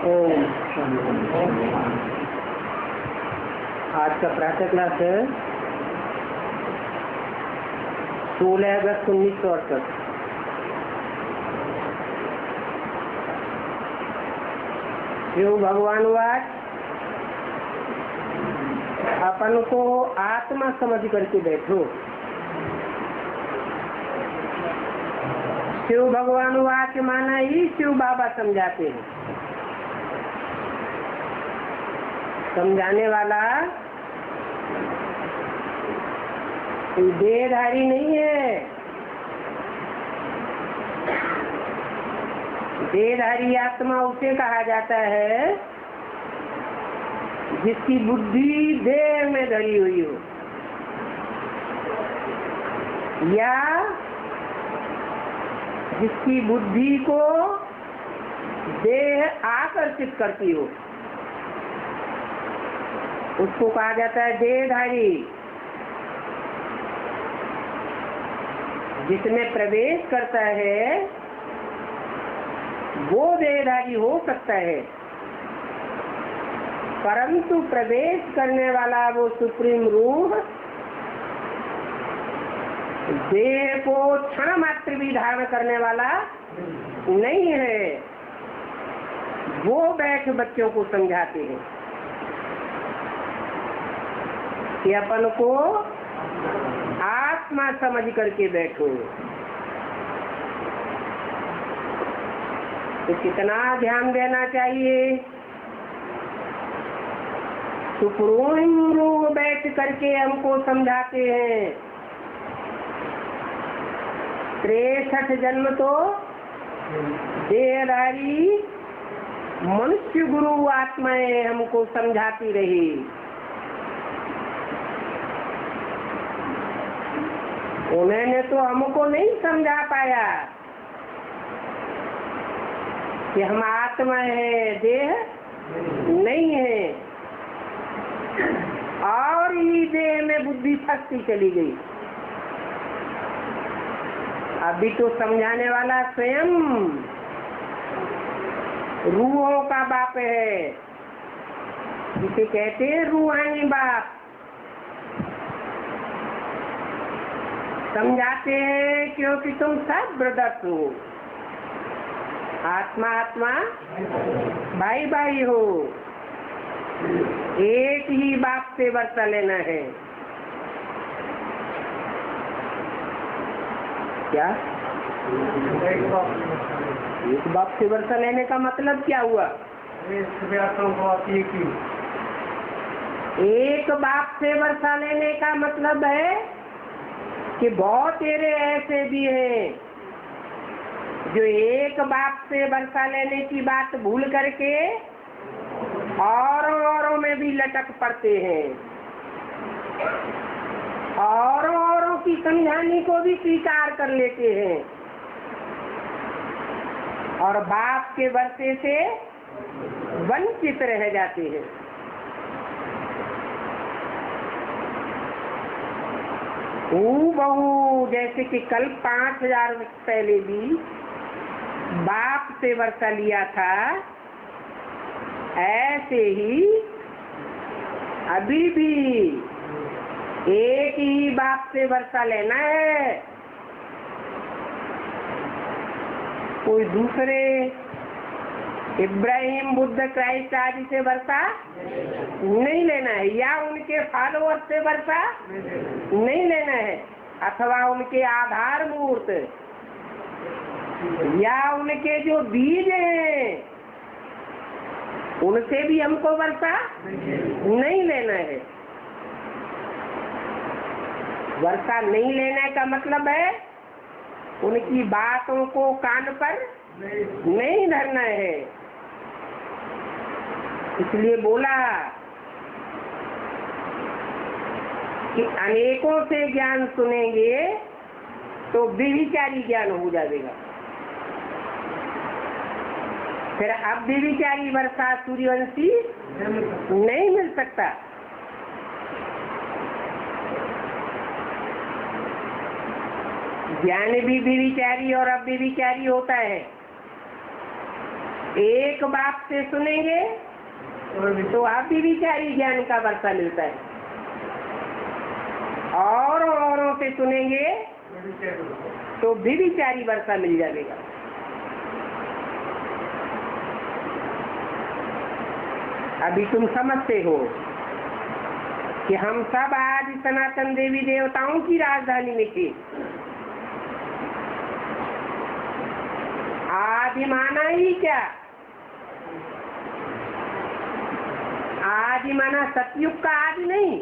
ओम। आज का प्रातः क्लास है 16 अगस्त 1968। शिव भगवान वाच अपन को आत्मा समझ करके बैठो। शिव भगवान वाच माना ही शिव बाबा समझाते हैं। समझाने वाला कोई देहधारी नहीं है। देहधारी आत्मा उसे कहा जाता है जिसकी बुद्धि देह में धरी हुई हो या जिसकी बुद्धि को देह आकर्षित करती हो, उसको कहा जाता है देहधारी। जिसमें प्रवेश करता है वो देहधारी हो सकता है, परंतु प्रवेश करने वाला वो सुप्रीम रूह देह को क्षण मात्र भी धारण करने वाला नहीं है। वो बैठ बच्चों को समझाते हैं कि अपन को आत्मा समझ करके बैठो। तो कितना ध्यान देना चाहिए। सुप्रीम रूह बैठ करके हमको समझाते हैं। 63 जन्म तो देहधारी मनुष्य गुरु आत्माएं हमको समझाती रही। उन्होंने तो हमको नहीं समझा पाया कि हम आत्मा है, देह नहीं है, और ही देह में बुद्धि फंसती चली गई। अभी तो समझाने वाला स्वयं रूहों का बाप है, जिसे कहते हैं रूहानी बाप। समझाते हैं क्योंकि तुम सब ब्रदर्स हो, आत्मा आत्मा भाई भाई हो, एक ही बाप से वर्षा लेना है। क्या एक बाप से वर्षा लेने का मतलब क्या हुआ? एक बाप से वर्षा लेने का मतलब है कि बहुत तेरे ऐसे भी हैं जो एक बाप से वर्षा लेने की बात भूल करके औरों में भी लटक पड़ते हैं, औरों की समझाने को भी स्वीकार कर लेते हैं और बाप के वर्षे से वंचित रह जाते हैं। बहु जैसे कि कल 5000 वर्ष पहले भी बाप से वर्षा लिया था, ऐसे ही अभी भी एक ही बाप से वर्षा लेना है। कोई दूसरे इब्राहिम, बुद्ध, क्राइस्ट आदि से वर्षा नहीं लेना है, या उनके फॉलोअर्स से वर्षा नहीं लेना है, अथवा उनके आधार मूर्त या उनके जो बीज हैं उनसे भी हमको वर्षा नहीं लेना है। वर्षा नहीं लेने का मतलब है उनकी बातों को कान पर नहीं धरना है। इसलिए बोला कि अनेकों से ज्ञान सुनेंगे तो व्यभिचारी ज्ञान हो जाएगा। फिर अब व्यभिचारी वर्षा सूर्यवंशी नहीं मिल सकता। ज्ञान भी व्यभिचारी और अव्यभिचारी होता है। एक बाप से सुनेंगे तो आप भी विचारी ज्ञान का वर्षा मिलता है, और औरों से सुनेंगे तो भी विचारी वर्षा मिल जाएगा। अभी तुम समझते हो कि हम सब आज सनातन देवी देवताओं की राजधानी में थे। आदि माना ही क्या? आदि माना सतयुग का आदि नहीं,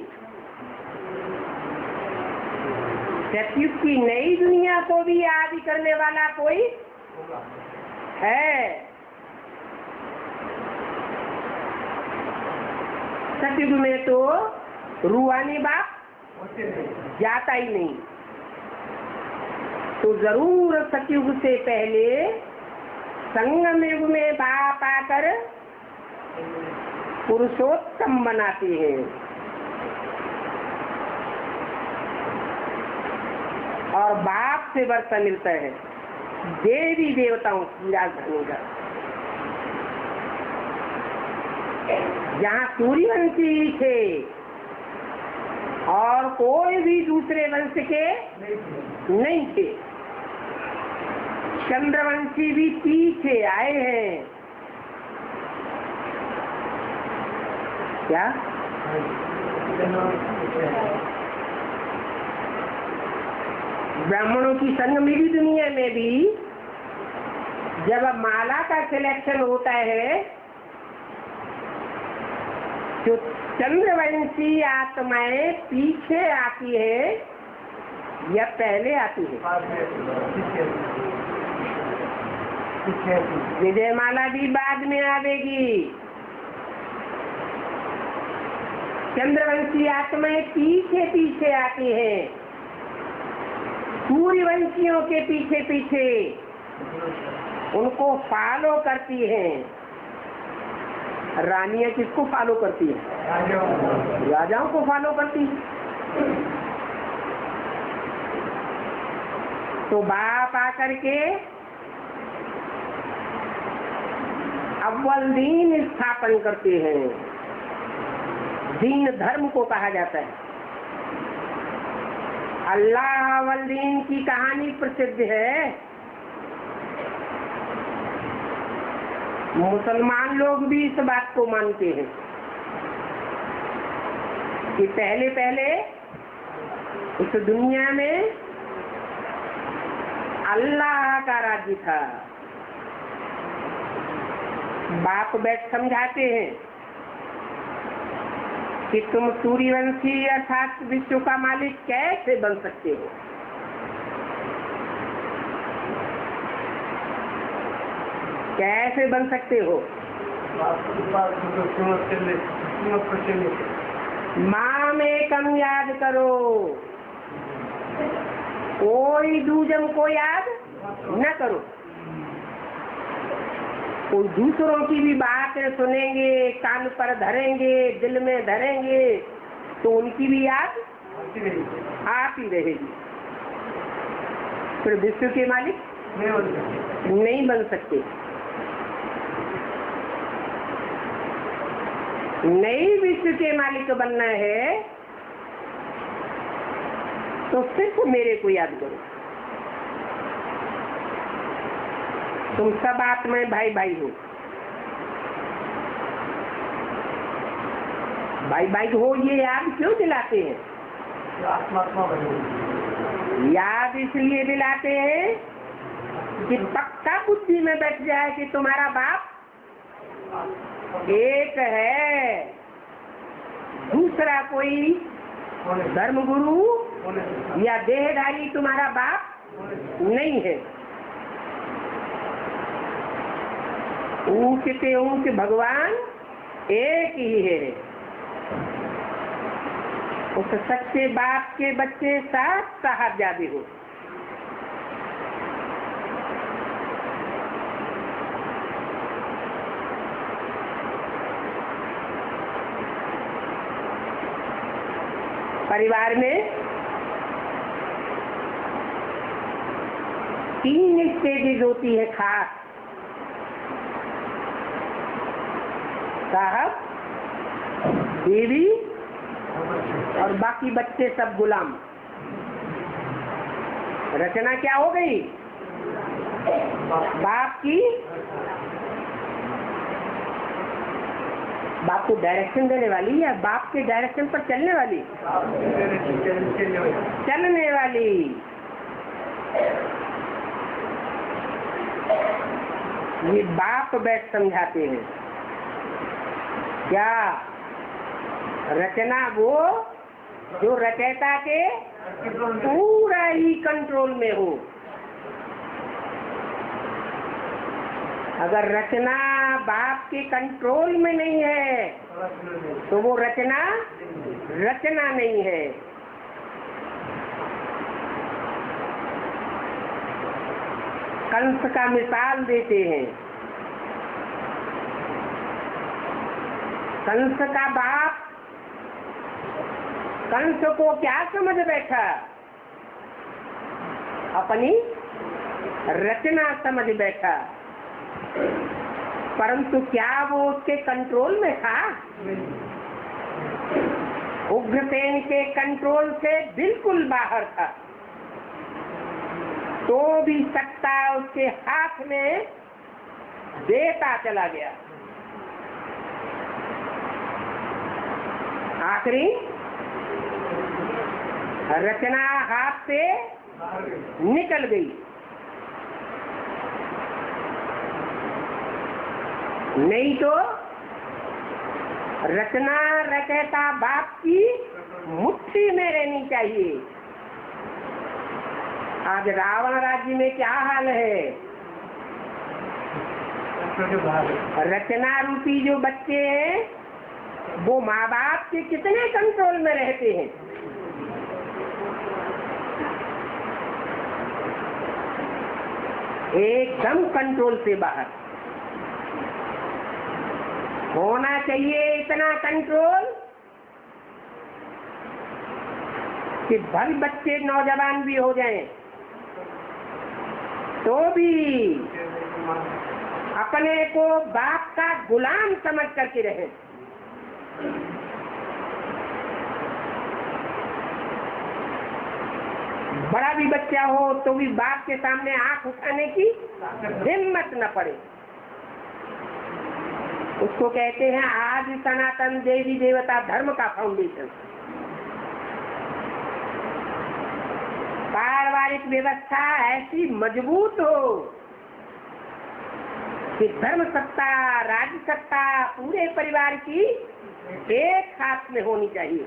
सतयुग की नई दुनिया को भी आदि करने वाला कोई है। सतयुग में तो रूहानी बाप जाता ही नहीं, तो जरूर सतयुग से पहले संगम युग में बाप आकर पुरुषोत्तम बनाते हैं, और बाप से वर्षा मिलता है देवी देवताओं की राजधानी का। जहाँ सूर्यवंशी थे और कोई भी दूसरे वंश के नहीं थे, चंद्रवंशी भी पीछे आए हैं। क्या? ब्राह्मणों की संगमिली दुनिया में भी जब माला का सिलेक्शन होता है तो चंद्रवंशी आत्माएं पीछे आती है या पहले आती है? विजयमाला भी बाद में आवेगी। चंद्रवंशी आत्माएं पीछे पीछे आती है, सूर्यवंशियों के पीछे पीछे उनको फॉलो करती हैं। रानियां किसको फॉलो करती है? राजाओं को फॉलो करती है। तो बाप आकर के अव्वल दीन स्थापन करते हैं। दीन धर्म को कहा जाता है। अल्लाह अव्वल दीन की कहानी प्रसिद्ध है। मुसलमान लोग भी इस बात को मानते हैं कि पहले पहले इस दुनिया में अल्लाह का राज्य था। बाप बैठ समझाते हैं कि तुम सूर्यवंशी अर्थात विश्व का मालिक कैसे बन सकते हो? कैसे बन सकते हो? माँ में कम याद करो, कोई दूजम को याद न करो। कोई दूसरों की भी बातें सुनेंगे, कान पर धरेंगे, दिल में धरेंगे, तो उनकी भी याद आती रहेगी। फिर विश्व के मालिक नहीं बन सकते। नई विश्व के मालिक बनना है तो सिर्फ मेरे को याद करो। तुम सब आत्माएं भाई भाई हो, भाई भाई हो, ये याद क्यों दिलाते हैं? याद इसलिए दिलाते हैं कि पक्का बुद्धि में बैठ जाए कि तुम्हारा बाप एक है, दूसरा कोई धर्मगुरु या देहधारी तुम्हारा बाप नहीं है। ऊँचते ऊँच भगवान एक ही है। उस सच्चे बाप के बच्चे 7 साहबजादे हो। परिवार में 3 स्टेजेज होती है खास। साहब, बीवी और बाकी बच्चे सब गुलाम। रचना क्या हो गई? बाप की, बाप को डायरेक्शन देने वाली या बाप के डायरेक्शन पर चलने वाली? चलने वाली। ये बाप बैठ समझाते हैं। क्या? रचना वो जो रचयिता के पूरा ही कंट्रोल में हो। अगर रचना बाप के कंट्रोल में नहीं है तो वो रचना रचना नहीं है। कंस का मिसाल देते हैं। कंस का बाप कंस को क्या समझ बैठा? अपनी रचना समझ बैठा। परंतु क्या वो उसके कंट्रोल में था? उग्रसेन के कंट्रोल से बिल्कुल बाहर था। तो भी सत्ता उसके हाथ में देता चला गया। आखिरी रचना हाथ से निकल गई। नहीं तो रचना रचयिता बाप की मुट्ठी में रहनी चाहिए। आज रावण राज्य में क्या हाल है? रचना रूपी जो बच्चे हैं वो माँ बाप के कितने कंट्रोल में रहते हैं? एकदम कंट्रोल से बाहर। होना चाहिए इतना कंट्रोल कि भले बच्चे नौजवान भी हो जाएं तो भी अपने को बाप का गुलाम समझ करके रहे। बड़ा भी बच्चा हो तो भी बाप के सामने आंख उठाने की हिम्मत न पड़े। उसको कहते हैं आज सनातन देवी देवता धर्म का फाउंडेशन। पारिवारिक व्यवस्था ऐसी मजबूत हो कि धर्म सत्ता राज्य सत्ता पूरे परिवार की एक हाथ में होनी चाहिए।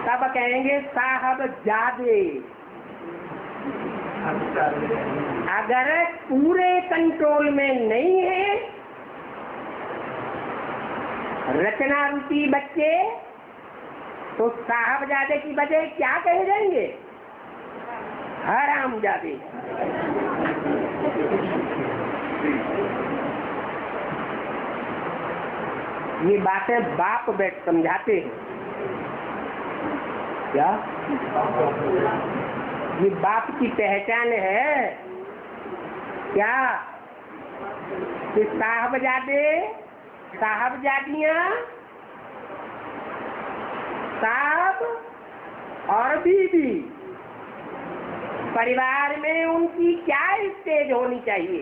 तब कहेंगे साहबजादे। अगर पूरे कंट्रोल में नहीं है रचना रूपी बच्चे तो साहबजादे की वजह क्या कहे जाएंगे? हरामजादे। ये बातें बाप बैठ समझाते हैं। क्या ये बाप की पहचान है? क्या कि साहबजादे साहबजादियां साहब और बीवी परिवार में उनकी क्या स्टेज होनी चाहिए?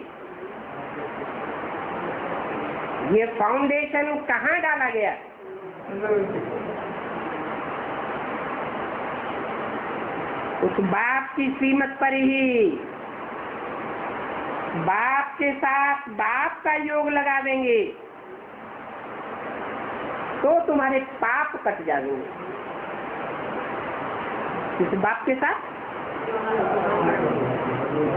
ये फाउंडेशन कहाँ डाला गया? उस बाप की कीमत पर ही। बाप के साथ बाप का योग लगा देंगे तो तुम्हारे पाप कट जाएंगे। किस बाप के साथ?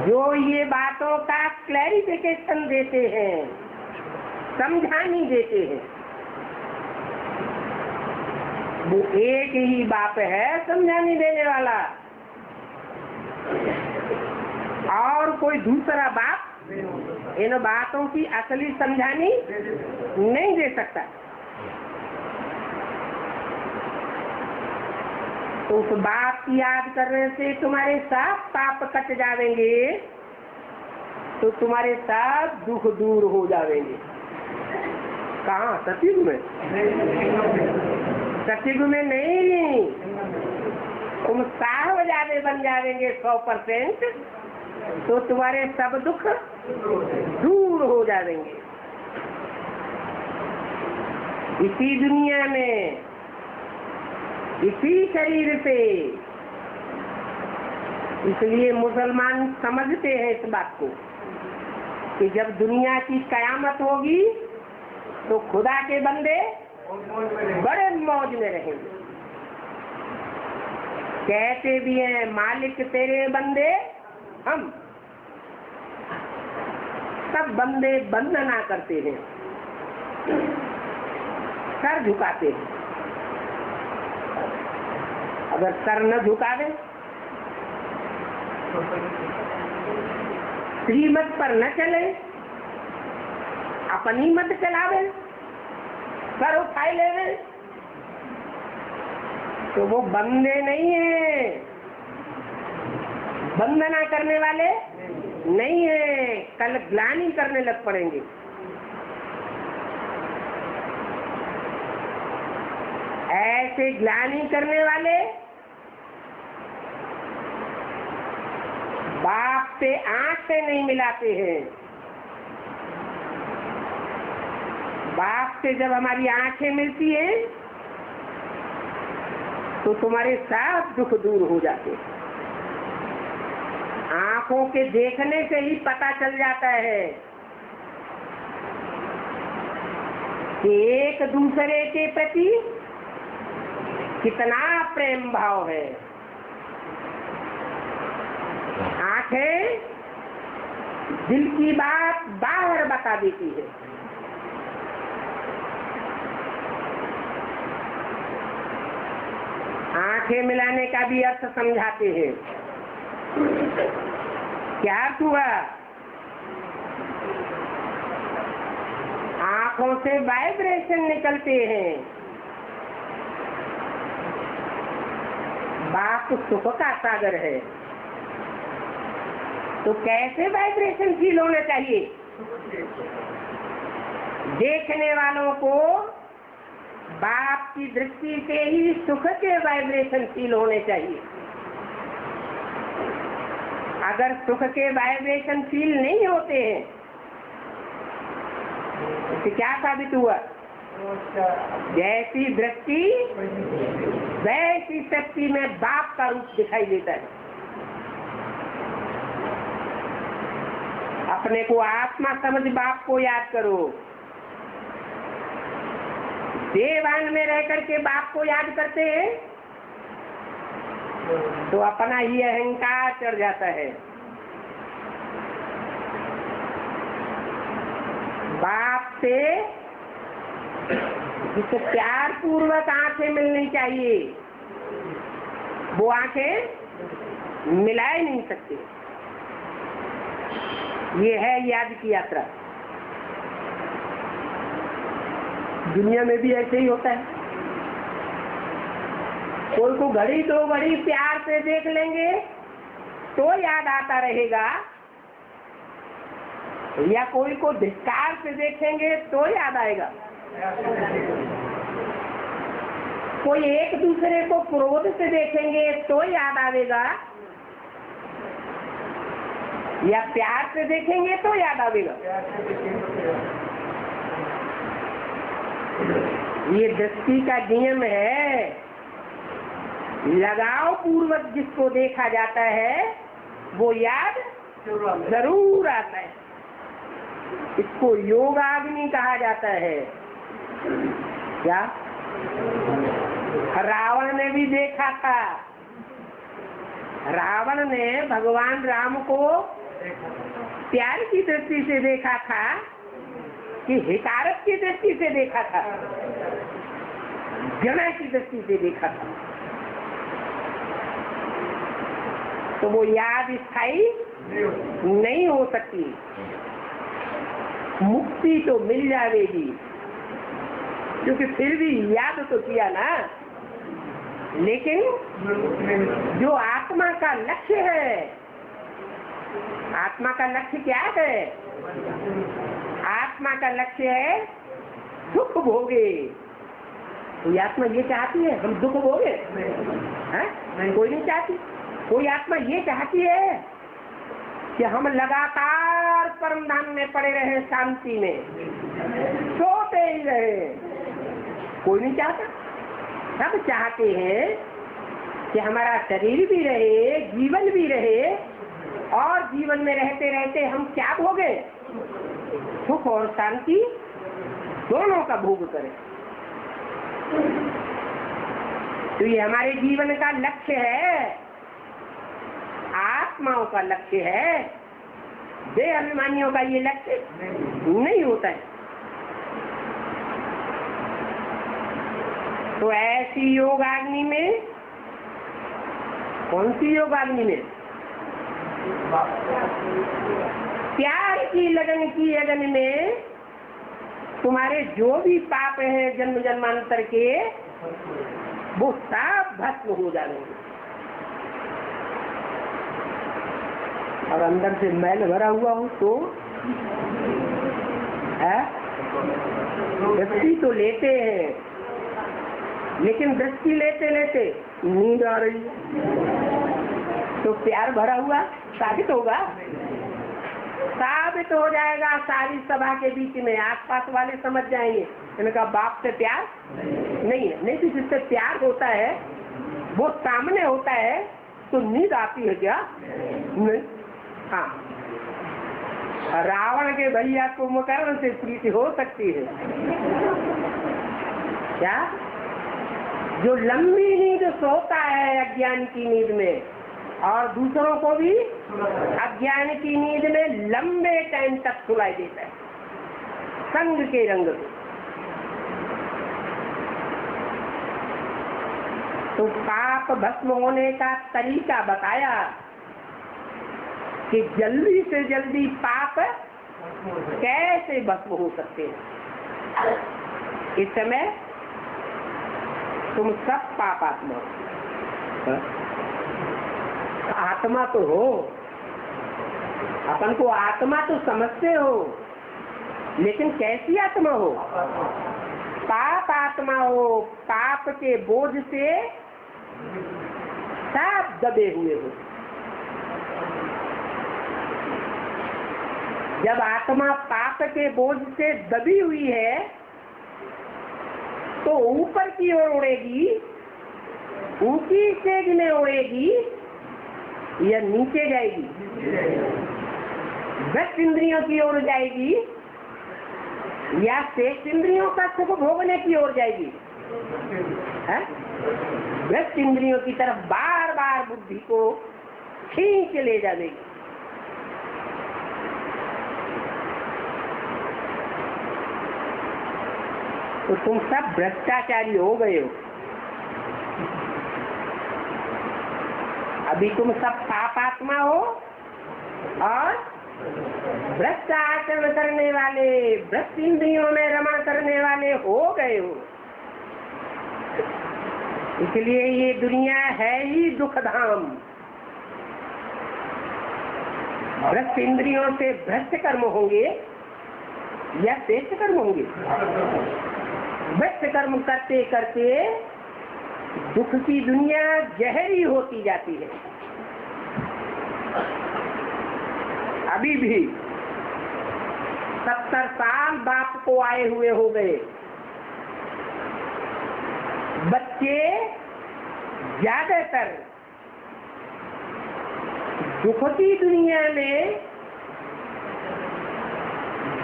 जो ये बातों का क्लैरिफिकेशन देते हैं, समझानी देते हैं। वो एक ही बाप है समझाने देने वाला, और कोई दूसरा बाप इन बातों की असली समझानी नहीं दे सकता। तो उस बाप की याद करने से तुम्हारे सब पाप कट जाएंगे तो तुम्हारे सब दुख दूर हो जाएंगे। कहाँ? सतयुग में? सतयुग में नहीं, तुम साहबजादे बन जाएंगे 100%, तो तुम्हारे सब दुख दूर हो जाएंगे इसी दुनिया में, इसी शरीर से। इसलिए मुसलमान समझते हैं इस बात को कि जब दुनिया की कयामत होगी तो खुदा के बंदे बड़े मौज में रहेंगे। कहते भी हैं, मालिक तेरे बंदे हम। सब बंदे वंदना करते हैं, सर झुकाते हैं। अगर सर न झुकावे, श्रीमत पर न चले, अपनी मत चलावे, सर उठाए लेवे, तो वो बंदे नहीं है, वंदना करने वाले नहीं है। कल ग्लानि करने लग पड़ेंगे। ऐसे ग्लानि करने वाले बाप से आंखें नहीं मिलाते हैं। बाप से जब हमारी आंखें मिलती हैं तो तुम्हारे सब दुख दूर हो जाते हैं। आंखों के देखने से ही पता चल जाता है कि एक दूसरे के प्रति कितना प्रेम भाव है। आंखें दिल की बात बाहर बता देती है। आंखें मिलाने का भी अर्थ समझाते हैं। क्या अर्थ हुआ? आंखों से वाइब्रेशन निकलते हैं। बाप सुख का सागर है, तो कैसे वाइब्रेशन फील होना चाहिए? देखने वालों को बाप की दृष्टि से ही सुख के वाइब्रेशन फील होने चाहिए। अगर सुख के वाइब्रेशन फील नहीं होते हैं तो क्या साबित हुआ? जैसी दृष्टि वैसी शक्ति में बाप का रूप दिखाई देता है। अपने को आत्मा समझ बाप को याद करो। देवान में रह करके बाप को याद करते हैं तो अपना ही अहंकार चढ़ जाता है। बाप से जिसे प्यार पूर्वक आंखें मिलनी चाहिए, वो आंखें मिला ही नहीं सकती। ये है याद की यात्रा। दुनिया में भी ऐसे ही होता है। कोई को घड़ी दो घड़ी प्यार से देख लेंगे तो याद आता रहेगा, या कोई को धिक्कार से देखेंगे तो याद आएगा। कोई एक दूसरे को क्रोध से देखेंगे तो याद आवेगा, या प्यार से देखेंगे तो याद आवेगा। ये दृष्टि का नियम है। लगाव पूर्वक जिसको देखा जाता है वो याद जरूर आता है। इसको योगाग्नि कहा जाता है। क्या? रावण ने भी देखा था। रावण ने भगवान राम को प्यार की दृष्टि से देखा था कि हिकारत की दृष्टि से देखा था, घृणा की दृष्टि से देखा था। तो वो याद स्थायी नहीं हो सकती। मुक्ति तो मिल जाएगी, क्योंकि फिर भी याद तो किया ना। लेकिन जो आत्मा का लक्ष्य है आत्मा का लक्ष्य क्या है? आत्मा का लक्ष्य है सुख भोगे। कोई आत्मा ये चाहती है हम दुख भोगे? हैं? कोई नहीं चाहती। कोई आत्मा ये चाहती है कि हम लगातार परम धाम में पड़े रहे, शांति में सोते ही रहे। कोई नहीं चाहता। सब चाहते हैं कि हमारा शरीर भी रहे, जीवन भी रहे, और जीवन में रहते रहते हम क्या भोगे? सुख और शांति दोनों का भोग करें। तो ये हमारे जीवन का लक्ष्य है, आत्माओं का लक्ष्य है। देह अभिमानियों का ये लक्ष्य नहीं होता है। तो ऐसी योगाग्नि में, कौन सी योगाग्नि में? प्यार की लगन की अग्नि में तुम्हारे जो भी पाप हैं जन्म जन्मांतर के, वो सब भस्म हो जाएंगे। और अंदर से मैल भरा हुआ हो तो दृष्टि तो लेते हैं, लेकिन दृष्टि लेते लेते नींद आ रही है, तो प्यार भरा हुआ साबित होगा? साबित हो जाएगा। सारी सभा के बीच में आसपास वाले समझ जाएंगे इनका बाप से प्यार नहीं है। नहीं तो जिससे प्यार होता है वो सामने होता है तो नींद आती है क्या? नहीं। हाँ, रावण के भैया कुंभकर्ण से प्रीति हो सकती है क्या? जो लंबी नींद सोता है अज्ञान की नींद में, और दूसरों को भी अज्ञान की नींद में लंबे टाइम तक सुलाई देता है संग के रंग में। तो पाप भस्म होने का तरीका बताया कि जल्दी से जल्दी पाप कैसे भस्म हो सकते हैं। इस समय तुम सब पाप आत्मा हो। आत्मा तो हो, अपन को आत्मा तो समझते हो, लेकिन कैसी आत्मा हो? पाप आत्मा हो। पाप के बोझ से सब दबे हुए हो। जब आत्मा पाप के बोझ से दबी हुई है तो ऊपर की ओर उड़ेगी, ऊंची स्टेज में उड़ेगी या नीचे जाएगी? दस इंद्रियों की ओर जाएगी या शेष इंद्रियों का सुख भोगने की ओर जाएगी? दस इंद्रियों की तरफ बार बार बुद्धि को खींच ले जाएगी। तो तुम सब भ्रष्टाचारी हो गए हो। अभी तुम सब पापात्मा हो और भ्रष्ट आचरण करने वाले, भ्रष्ट इंद्रियों में रमण करने वाले हो गए हो। इसलिए ये दुनिया है ही दुख धाम। भ्रष्ट इंद्रियों से भ्रष्ट कर्म होंगे या श्रेष्ठ कर्म होंगे? भ्रष्ट कर्म करते करते दुख की दुनिया गहरी होती जाती है। अभी भी 70 साल बाप को आए हुए हो गए। बच्चे ज्यादातर दुख की दुनिया में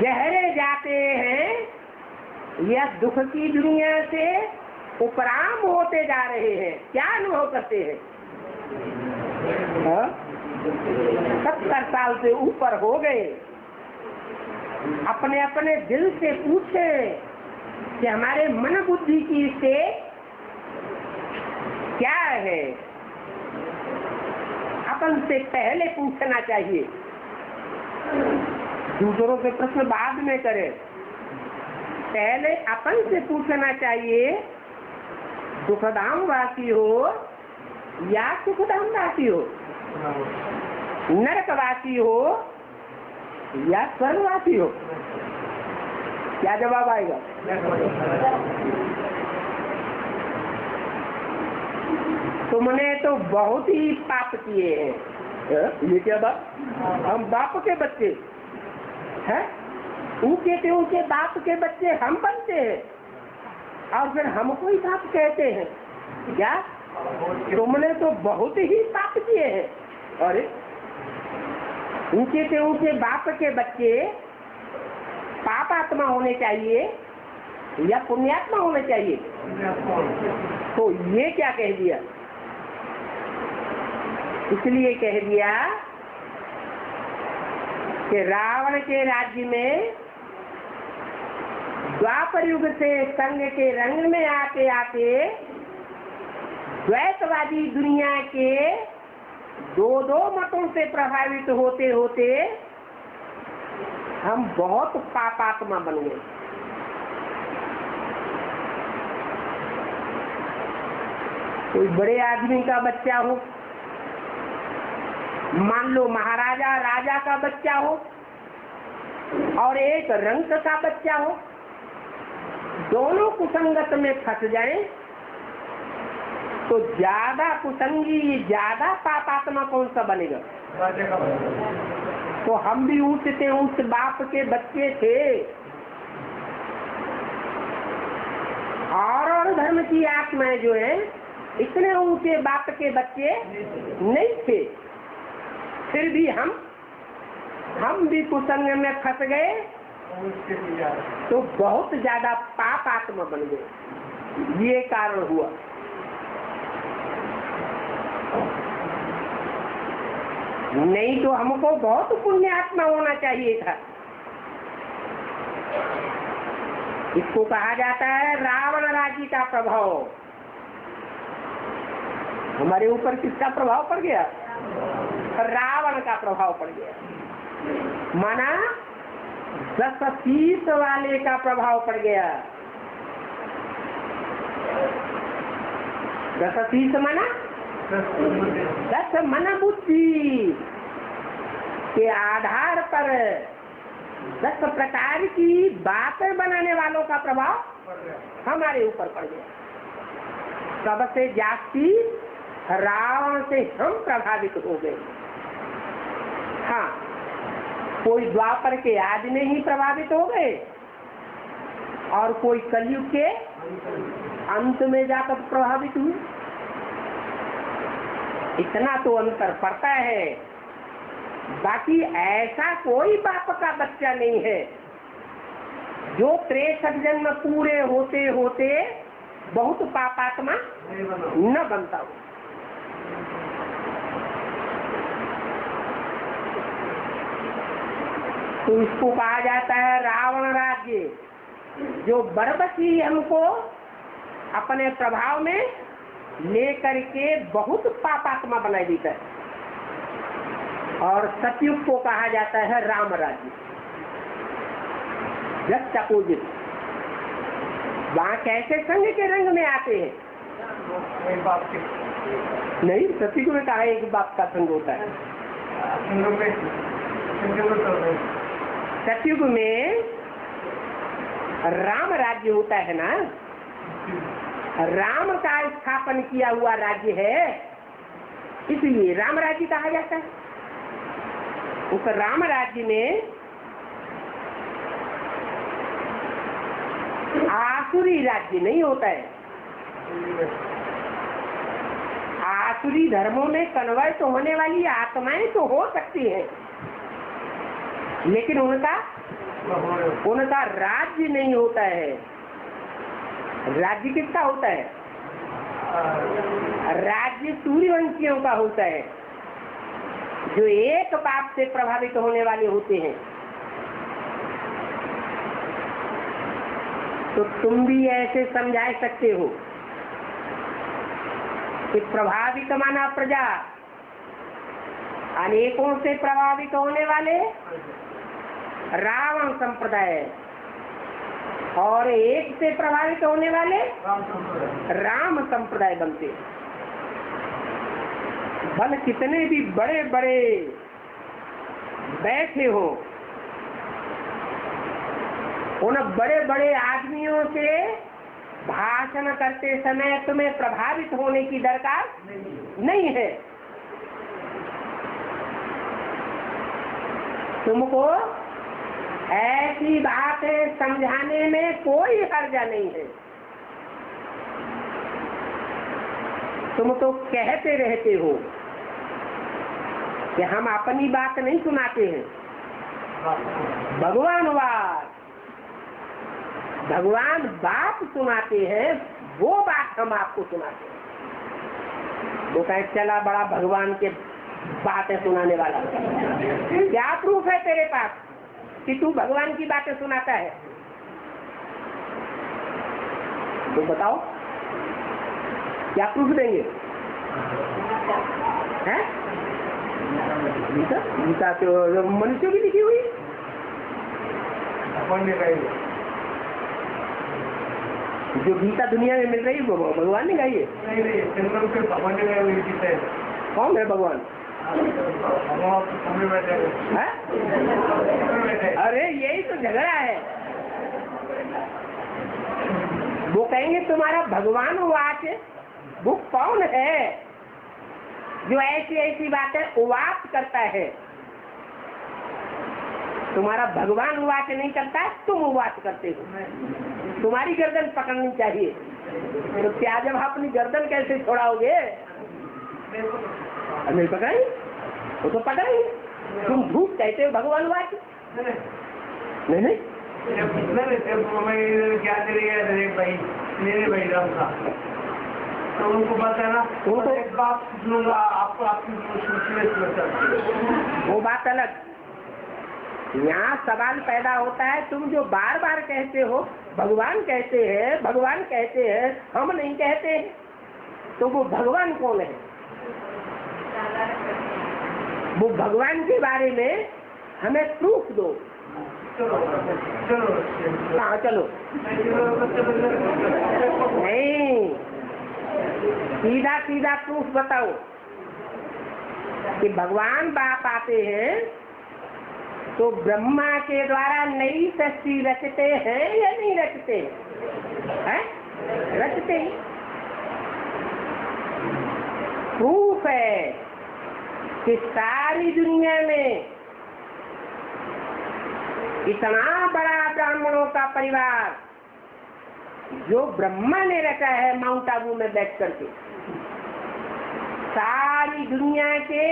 गहरे जाते हैं या दुख की दुनिया से उपराम होते जा रहे हैं? क्या अनुभव करते हैं? 70 साल से ऊपर हो गए। अपने अपने दिल से पूछे कि हमारे मन बुद्धि की स्टेट क्या है? अपन से पहले पूछना चाहिए, दूसरों से प्रश्न बाद में करें। पहले अपन से पूछना चाहिए, दुखधाम वासी हो या सुखधाम वासी हो? नरकवासी हो या स्वर्गवासी हो? क्या जवाब आएगा? तुमने तो बहुत ही पाप किए हैं। ये क्या बात? हम बाप के बच्चे हैं, ऊंचे से ऊंचे बाप के बच्चे हम बनते हैं और फिर हमको ही पाप कहते हैं क्या? तुमने तो बहुत ही पाप किए हैं। अरे ऊंचे से ऊंचे बाप के बच्चे पाप आत्मा होने चाहिए या पुण्यात्मा होने चाहिए? तो ये क्या कह दिया? इसलिए कह दिया कि रावण के राज्य में द्वापर युग से संग के रंग में आते आते द्वैतवादी दुनिया के दो मतों से प्रभावित होते होते हम बहुत पापात्मा बन गए। कोई बड़े आदमी का बच्चा हो, मान लो महाराजा राजा का बच्चा हो और एक रंक का बच्चा हो, दोनों कुसंगत में फंस जाए तो ज्यादा कुसंगी ज्यादा पापात्मा कौन सा बनेगा? तो हम भी ऊंचते ऊंच बाप के बच्चे थे और धर्म की आत्माएं जो है इतने ऊंचे बाप के बच्चे नहीं थे, फिर भी हम भी कुसंग में फंस गए तो बहुत ज्यादा पाप आत्मा बन गए। ये कारण हुआ। नहीं तो हमको बहुत पुण्य आत्मा होना चाहिए था। इसको कहा जाता है रावण राज्य का प्रभाव। हमारे ऊपर किसका प्रभाव पड़ गया? रावण का प्रभाव पड़ गया। माना 10 शीश वाले का प्रभाव पड़ गया। 10 शीश माना 10 मन बुद्धि के आधार पर 10 प्रकार की बातें बनाने वालों का प्रभाव हमारे ऊपर पड़ गया। सबसे जास्ती रावण से हम प्रभावित हो गए। हाँ, कोई द्वापर के आदि में ही प्रभावित हो गए और कोई कलयुग के अंत में जाकर प्रभावित हुए। इतना तो अंतर पड़ता है। बाकी ऐसा कोई बाप का बच्चा नहीं है जो 63 जन्म पूरे होते होते बहुत पापात्मा न बनता हो। तो इसको कहा जाता है रावण राज्य, जो बरबसी हमको अपने प्रभाव में लेकर के बहुत पापात्मा बनाई देता है। और सतयुग को कहा जाता है राम राज्य, जस्ट अपोजिट। वहाँ कैसे संग के रंग में आते हैं? नहीं, सतयुग में कहा एक बाप का संग होता है। सतयुग में राम राज्य होता है ना, राम का स्थापन किया हुआ राज्य है, इसलिए राम राज्य कहा जाता है। उस राम राज्य में आसुरी राज्य नहीं होता है। आसुरी धर्मों में कन्वर्ट होने वाली आत्माएं तो हो सकती हैं, लेकिन उनका राज्य नहीं होता है। राज्य किसका होता है? राज्य सूर्यवंशियों का होता है, जो एक बाप से प्रभावित होने वाले होते हैं। तो तुम भी ऐसे समझा सकते हो कि प्रभावित माना प्रजा, अनेकों से प्रभावित होने वाले रावण संप्रदाय, और एक से प्रभावित होने वाले राम संप्रदाय बनते। भले कितने भी बड़े बड़े बैठे हो, उन बड़े बड़े आदमियों से भाषण करते समय तुम्हें प्रभावित होने की दरकार नहीं है। तुमको ऐसी बातें समझाने में कोई हर्जा नहीं है। तुम तो कहते रहते हो कि हम अपनी बात नहीं सुनाते हैं, भगवान बात सुनाते हैं, वो बात हम आपको सुनाते हैं। वो कहे चला बड़ा भगवान के बातें सुनाने वाला, क्या प्रूफ है तेरे पास कि तू भगवान की बातें सुनाता है? तो बताओ क्या प्रूफ देंगे? हैं? गीता तो मनुष्यों की लिखी हुई, जो गीता दुनिया में मिल रही है वो भगवान ने गाई है। कौन है भगवान? अरे यही तो झगड़ा है। वो कहेंगे तुम्हारा भगवान वाच वो कौन है जो ऐसी ऐसी बातें उवाच करता है? तुम्हारा भगवान उवाच नहीं करता है, तुम उवाच करते हो। तुम्हारी गर्दन पकड़नी चाहिए, तो क्या जब अपनी गर्दन कैसे छोड़ाओगे? नहीं पकड़ाई वो तो पकड़ाई। तुम झूठ कहते हो भगवान उवाच? नहीं नहीं तो उनको बताना, उनको एक बात सुनूंगा आपको, आपकी वो बात अलग। यहाँ सवाल पैदा होता है, तुम जो बार बार कहते हो भगवान कहते हैं, भगवान कहते हैं, हम नहीं कहते हैं, तो वो भगवान कौन है? वो भगवान के बारे में हमें प्रूफ दो। हाँ चलो, नहीं सीधा सीधा प्रूफ बताओ कि भगवान बाप आते हैं तो ब्रह्मा के द्वारा नई सृष्टि रचते हैं या नहीं रचते हैं? रचते ही। प्रूफ है कि सारी दुनिया में इतना बड़ा ब्राह्मणों का परिवार जो ब्रह्मा ने रचा है माउंट आबू में बैठ करके, सारी दुनिया के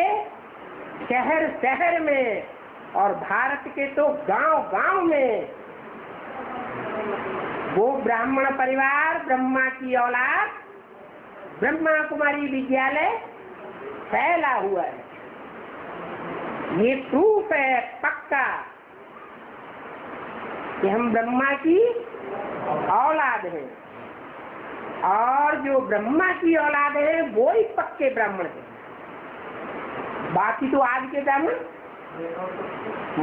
शहर शहर में और भारत के तो गांव गांव में वो ब्राह्मण परिवार, ब्रह्मा की औलाद, ब्रह्मा कुमारी विद्यालय फैला हुआ है। ये प्रूफ है पक्का कि हम ब्रह्मा की औलाद है, और जो ब्रह्मा की औलाद है वो ही पक्के ब्राह्मण है। बाकी तो आज के ब्राह्मण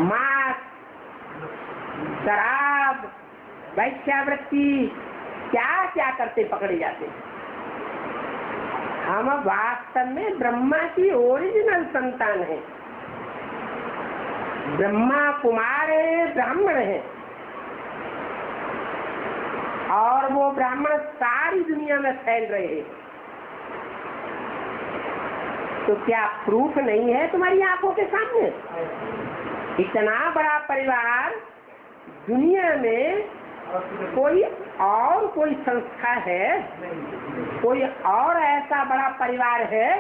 मांस, शराब, वैश्यावृत्ति क्या क्या करते पकड़े जाते हैं। हम वास्तव में ब्रह्मा की ओरिजिनल संतान है, ब्रह्मा कुमार है, ब्राह्मण है, और वो ब्राह्मण सारी दुनिया में फैल रहे हैं। तो क्या प्रूफ नहीं है तुम्हारी आंखों के सामने? इतना बड़ा परिवार दुनिया में कोई संस्था है, कोई और ऐसा बड़ा परिवार है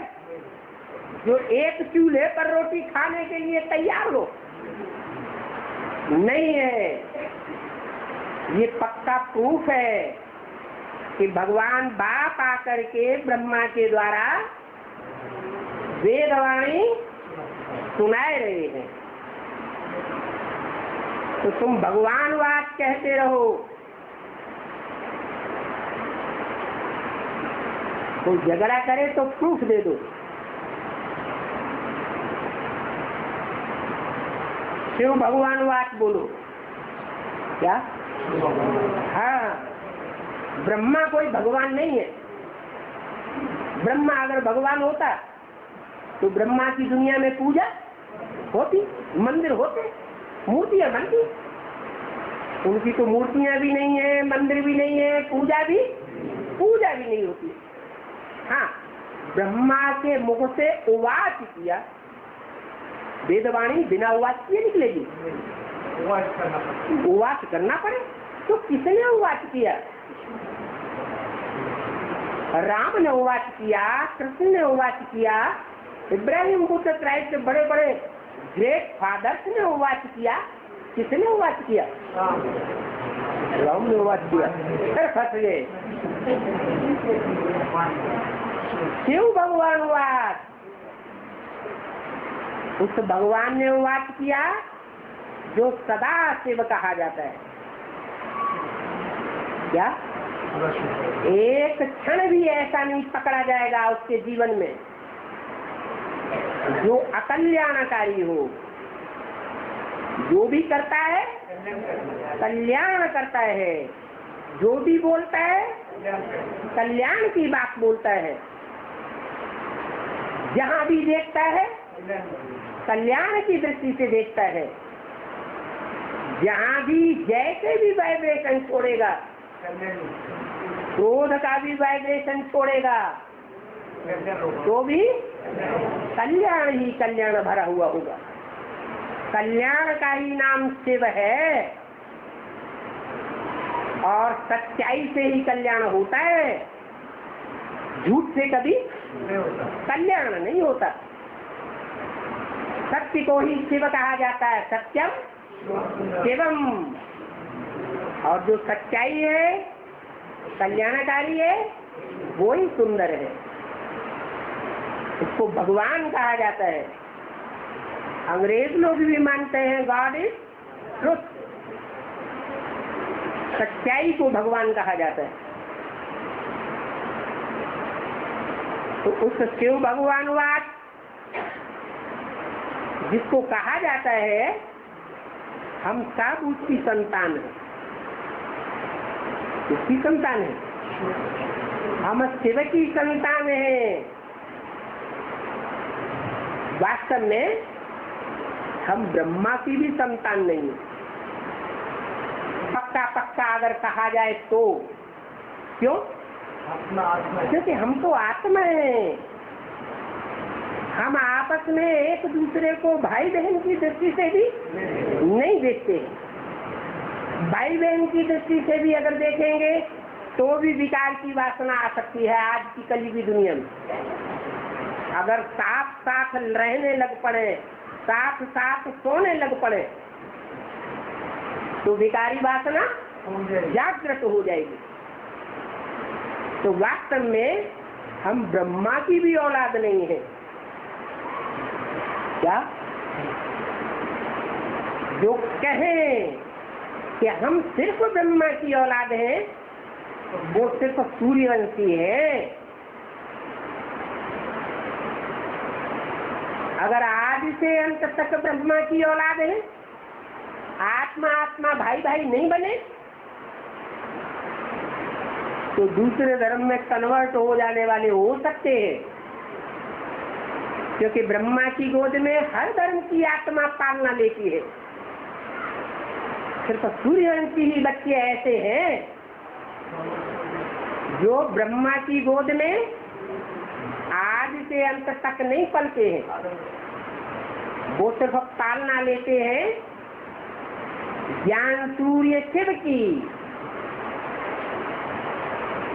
जो एक चूल्हे पर रोटी खाने के लिए तैयार हो? नहीं है। ये पक्का प्रूफ है कि भगवान बाप आकर के ब्रह्मा के द्वारा वेदवाणी सुनाए रहे हैं। तो तुम भगवान वाच कहते रहो, कोई झगड़ा करे तो प्रूफ दे दो। शिव भगवान वाच बोलो। क्या? हाँ, ब्रह्मा कोई भगवान नहीं है। ब्रह्मा अगर भगवान होता तो ब्रह्मा की दुनिया में पूजा होती, मंदिर होते, मूर्तियां बनती। उनकी तो मूर्तियां भी नहीं है, मंदिर भी नहीं है, पूजा भी नहीं होती। हाँ, ब्रह्मा के मुख से उवाच किया, वेदवाणी बिना उवाच किए निकलेगी? उवाच करना पड़े। तो किसने उवाच किया? राम ने उवाच किया, कृष्ण ने उवाच किया, इब्राहिम बुद्ध क्राइस्ट बड़े बड़े ग्रेट फादर्स ने उवाच किया। किसने उवाच किया? राम ने उवाच किया। फिर फंस गए। शिव भगवान उवाच, उस भगवान ने उवाच किया जो सदा शिव कहा जाता है। क्या? एक क्षण भी ऐसा नहीं पकड़ा जाएगा उसके जीवन में जो अकल्याणकारी हो। जो भी करता है कल्याण करता है, जो भी बोलता है कल्याण की बात बोलता है, जहाँ भी देखता है कल्याण की दृष्टि से देखता है। जहाँ भी जैसे भी वाइब्रेशन छोड़ेगा, क्रोध का भी वाइब्रेशन छोड़ेगा तो भी कल्याण ही कल्याण भरा हुआ होगा। कल्याण का ही नाम शिव है और सच्चाई से ही कल्याण होता है, झूठ से कभी कल्याण नहीं होता। सत्य को ही शिव कहा जाता है, सत्यम शिवम। और जो सच्चाई है, कल्याणकारी है, वो ही सुंदर है, उसको भगवान कहा जाता है। अंग्रेज लोग भी मानते हैं गॉड इज ट्रुथ, सच्चाई को भगवान कहा जाता है। तो उस शिव भगवान वाद जिसको कहा जाता है, हम सब उसकी संतान है। उसकी संतान है, हम शिव की संतान है। वास्तव में हम ब्रह्मा की भी संतान नहीं है। पक्का पक्का अगर कहा जाए तो क्यों? क्योंकि हम तो आत्मा है। हम आपस में एक दूसरे को भाई बहन की दृष्टि से भी नहीं देखते। भाई बहन की दृष्टि से भी अगर देखेंगे तो भी विकार की वासना आ सकती है। आज की कलयुगी दुनिया में अगर साथ साथ रहने लग पड़े, साथ साथ सोने लग पड़े तो विकारी वासना जागृत हो जाएगी। तो वास्तव में हम ब्रह्मा की भी औलाद नहीं है। क्या? जो कहें कि हम सिर्फ ब्रह्मा की औलाद हैं, वो सिर्फ सूर्यवंशी है। अगर आदि से अंत तक ब्रह्मा की औलाद है, आत्मा आत्मा भाई भाई नहीं बने तो दूसरे धर्म में कन्वर्ट हो जाने वाले हो सकते हैं, क्योंकि ब्रह्मा की गोद में हर धर्म की आत्मा पालना लेती है। सिर्फ सूर्यवंशी ही बच्चे ऐसे हैं जो ब्रह्मा की गोद में आदि से अंत तक नहीं पलते हैं। वो सिर्फ पालना लेते हैं ज्ञान सूर्य शिव की।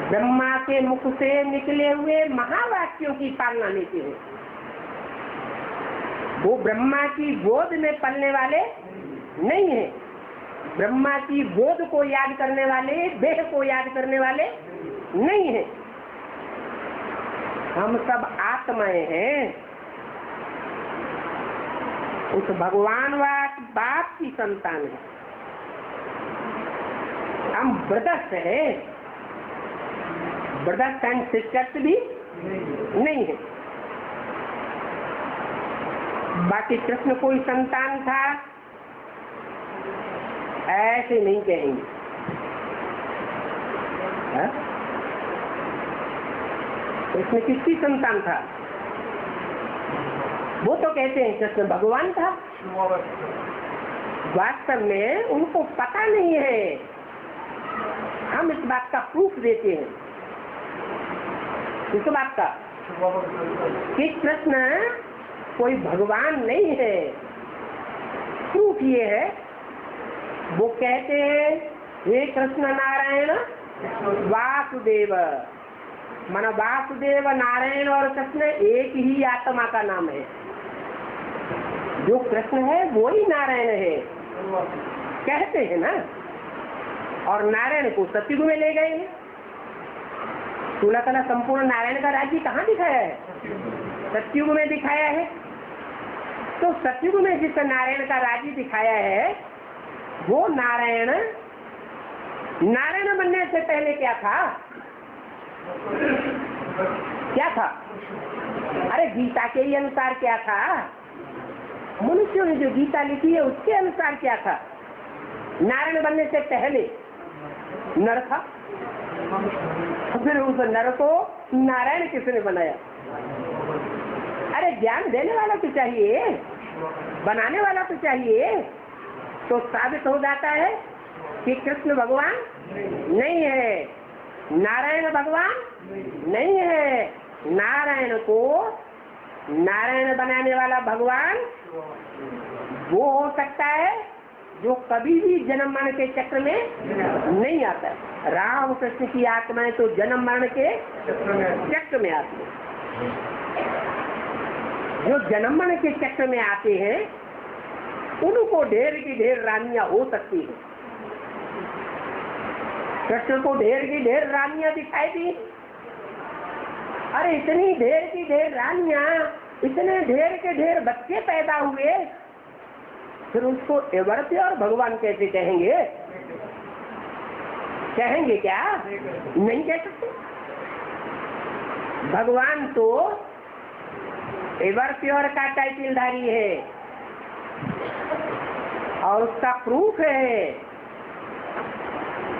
ब्रह्मा के मुख से निकले हुए महावाक्यों की पालना लेते हैं। वो ब्रह्मा की गोद में पलने वाले नहीं है। ब्रह्मा की गोद को याद करने वाले, देह को याद करने वाले नहीं है। हम सब आत्माएं हैं। उस भगवानवाद बाप की संतान है। हम ब्रदर्स है, ब्रदर्स एंड सिस्टर्स भी नहीं है। बाकी कृष्ण कोई संतान था ऐसे नहीं कहेंगे। कृष्ण किसकी संतान था? वो तो कहते हैं कृष्ण भगवान था, वास्तव में उनको पता नहीं है। हम इस बात का प्रूफ देते हैं, इस बात का कि कृष्ण कोई भगवान नहीं है। प्रूफ ये है, वो कहते हैं हे कृष्ण नारायण वासुदेव, माना वासुदेव नारायण और कृष्ण एक ही आत्मा का नाम है। जो कृष्ण है वो ही नारायण है कहते हैं ना। और नारायण को सतयुग में ले गए हैं। 16 कला संपूर्ण नारायण का राज्य कहाँ दिखाया है? सतयुग में दिखाया है। तो सतयुग में जिस नारायण का राज्य दिखाया है वो नारायण बनने से पहले क्या था? क्या था? अरे गीता के ही अनुसार क्या था? मनुष्यों ने जो गीता लिखी है उसके अनुसार क्या था? नारायण बनने से पहले नर था, फिर उस नर को नारायण किसने बनाया? अरे ज्ञान देने वाला तो चाहिए, बनाने वाला तो चाहिए। तो साबित हो जाता है कि कृष्ण भगवान नहीं है, नारायण भगवान नहीं है। नारायण को नारायण बनाने वाला भगवान वो हो सकता है जो कभी भी जन्म मरण के चक्र में नहीं आता है। राम कृष्ण की आत्माएं तो जन्म मरण के चक्र में आती है। जो जन्म मरण के चक्र में आते हैं उनको ढेर की ढेर रानियां हो सकती है। कृष्ण को ढेर की ढेर रानियां दिखाई दी। अरे इतनी ढेर की ढेर रानियां, इतने ढेर के ढेर बच्चे पैदा हुए, फिर उसको एवरते और भगवान कैसे कहेंगे? कहेंगे क्या? नहीं कह सकते। भगवान तो एवर प्योर का टाइटलधारी है और उसका प्रूफ है।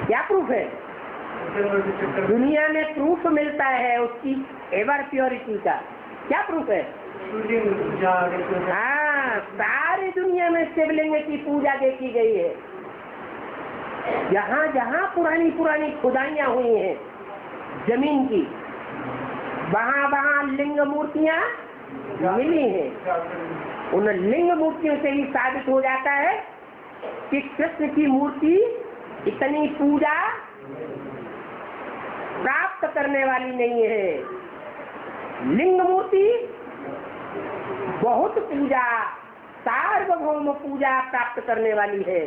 क्या प्रूफ है? दुनिया में प्रूफ मिलता है उसकी एवर प्योरिटी का। क्या प्रूफ है? हाँ, सारी दुनिया में शिवलिंग की पूजा देखी गई है। जहाँ जहाँ पुरानी पुरानी खुदाइयाँ हुई हैं जमीन की, वहाँ वहाँ लिंग मूर्तियाँ मिली हैं। उन लिंग मूर्तियों से ही साबित हो जाता है कि कृष्ण की मूर्ति इतनी पूजा प्राप्त करने वाली नहीं है। लिंग मूर्ति बहुत पूजा, सार्वभौम पूजा प्राप्त करने वाली है।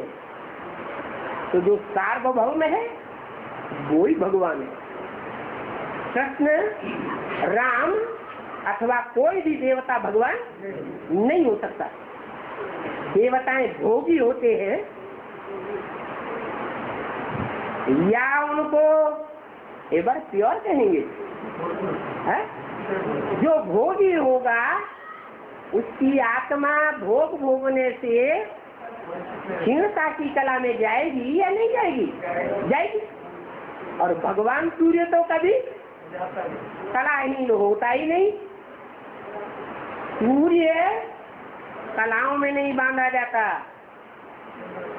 तो जो सार्वभौम है वो ही भगवान है। कृष्ण, राम अथवा कोई भी देवता भगवान नहीं हो सकता। देवताएं भोगी होते हैं या उनको एवर प्योर कहेंगे है? जो भोगी होगा उसकी आत्मा भोग भोगने से क्षीणता की कला में जाएगी या नहीं जाएगी? जाएगी। और भगवान सूर्य तो कभी कलाहीन होता ही नहीं। सूर्य कलाओं में नहीं बांधा जाता,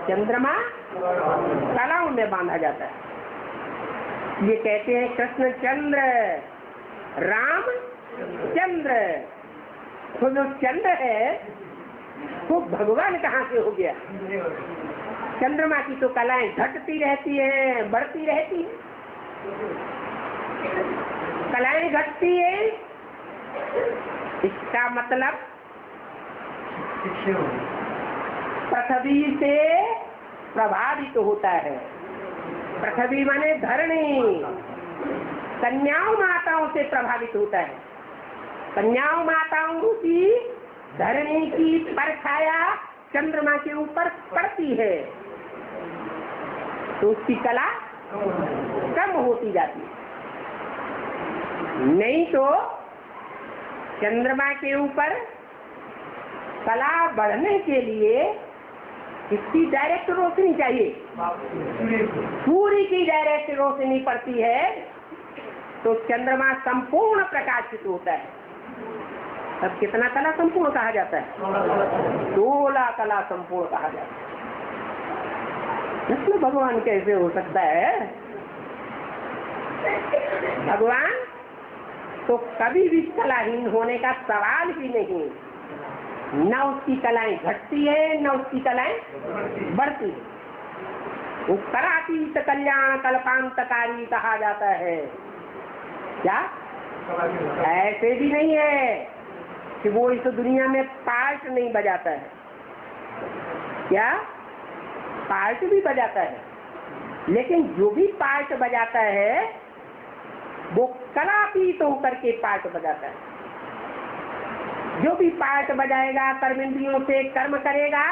चंद्रमा कलाओं में बांधा जाता है। ये कहते हैं कृष्ण चंद्र, राम चंद्र। तो जो चंद्र है तो भगवान कहाँ से हो गया? चंद्रमा की तो कलाएं घटती रहती हैं, बढ़ती रहती हैं। कलाएं घटती है, इसका मतलब पृथ्वी से प्रभावित होता है। पृथ्वी माने धरणी, कन्याओं माताओं से प्रभावित होता है। कन्याओं माताओं की धरणी की परछाया चंद्रमा के ऊपर पड़ती है तो उसकी कला कम होती जाती है। नहीं तो चंद्रमा के ऊपर कला बढ़ने के लिए इसकी डायरेक्ट रोशनी चाहिए। सूर्य की डायरेक्ट रोशनी पड़ती है तो चंद्रमा संपूर्ण प्रकाशित होता है। तब कितना कला संपूर्ण कहा जाता है? 16 कला संपूर्ण कहा जाता है। इसमें भगवान कैसे हो सकता है? भगवान तो कभी भी कलाहीन होने का सवाल ही नहीं। न उसकी कलाएं घटती है, न उसकी कलाएं बढ़ती है। वो कलातीत कल्याण कल्पांतकारी कहा जाता है। क्या ऐसे भी नहीं है कि वो इस दुनिया में पार्ट नहीं बजाता है? क्या पार्ट भी बजाता है, लेकिन जो भी पार्ट बजाता है वो कलातीत होकर के पार्ट बजाता है। जो भी पार्ट बजाएगा, कर्मेंद्रियों से कर्म करेगा,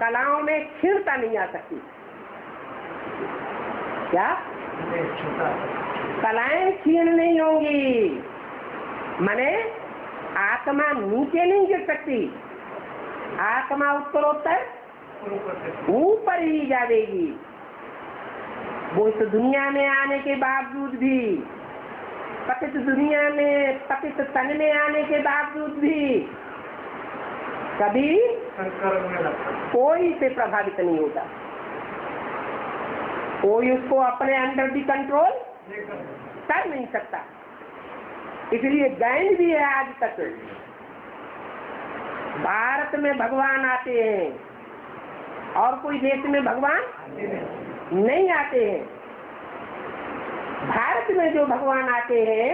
कलाओं में क्षीणता नहीं आ सकती। क्या कलाएं क्षीण नहीं होंगी, माने आत्मा नीचे नहीं गिर सकती, आत्मा उत्तरोत्तर ऊपर ही जाएगी। वो इस दुनिया में आने के बावजूद भी, पतित दुनिया में, पतित तन में आने के बावजूद भी कभी कोई से प्रभावित नहीं होता। कोई उसको अपने अंडर भी कंट्रोल कर नहीं सकता। इसलिए गैंड भी है आज तक। भारत में भगवान आते हैं और कोई देश में भगवान नहीं आते हैं। भारत में जो भगवान आते हैं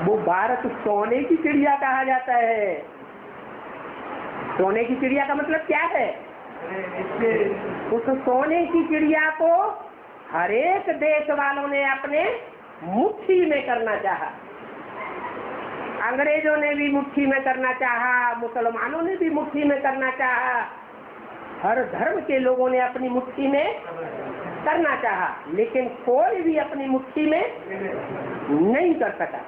वो भारत सोने की चिड़िया कहा जाता है। सोने की चिड़िया का मतलब क्या है? उस सोने की चिड़िया को हर एक देश वालों ने अपने मुट्ठी में करना चाहा। अंग्रेजों ने भी मुट्ठी में करना चाहा, मुसलमानों ने भी मुट्ठी में करना चाहा, हर धर्म के लोगों ने अपनी मुट्ठी में करना चाहा, लेकिन कोई भी अपनी मुट्ठी में नहीं कर सका।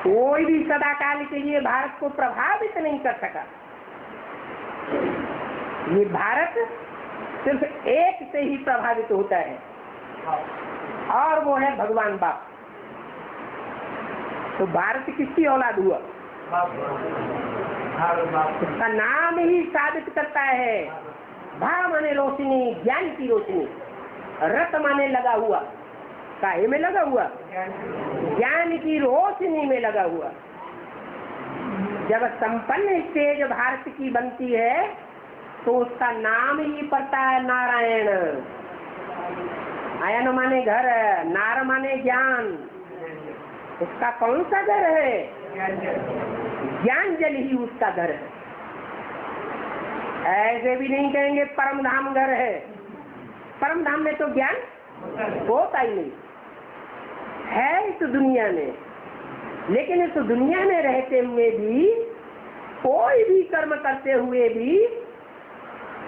कोई भी सदाकाल के लिए भारत को प्रभावित नहीं कर सका। ये भारत सिर्फ एक से ही प्रभावित होता है और वो है भगवान बाप। तो भारत किसकी औलाद हुआ? उसका नाम ही साबित करता है। भा माने रोशनी, ज्ञान की रोशनी, रत माने लगा हुआ, काहे में लगा हुआ? ज्ञान की रोशनी में लगा हुआ। जब संपन्न स्टेज भारत की बनती है तो उसका नाम ही पड़ता है नारायण। आयन माने घर, नार माने ज्ञान। उसका कौन सा घर है? ज्ञान जल ही उसका घर है। ऐसे भी नहीं कहेंगे परम धाम घर है। परम धाम में तो ज्ञान होता ही नहीं है इस दुनिया में। लेकिन इस दुनिया में रहते हुए भी, कोई भी कर्म करते हुए भी,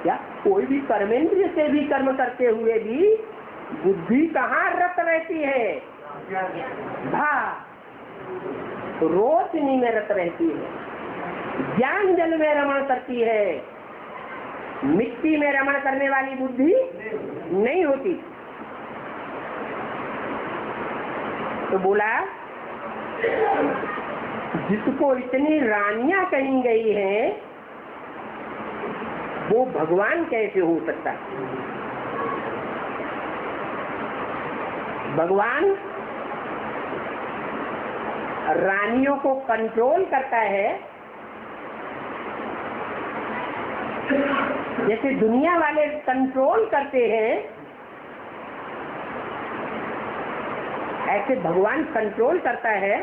या कोई भी कर्मेंद्रिय से भी कर्म करते हुए भी बुद्धि कहाँ रत रहती है? भा रोशनी में रत रहती है, ज्ञान जल में रमण करती है। मिट्टी में रमण करने वाली बुद्धि नहीं होती। तो बोला जिसको इतनी रानियां कही गई हैं वो भगवान कैसे हो सकता है? भगवान रानियों को कंट्रोल करता है, जैसे दुनिया वाले कंट्रोल करते हैं, ऐसे भगवान कंट्रोल करता है।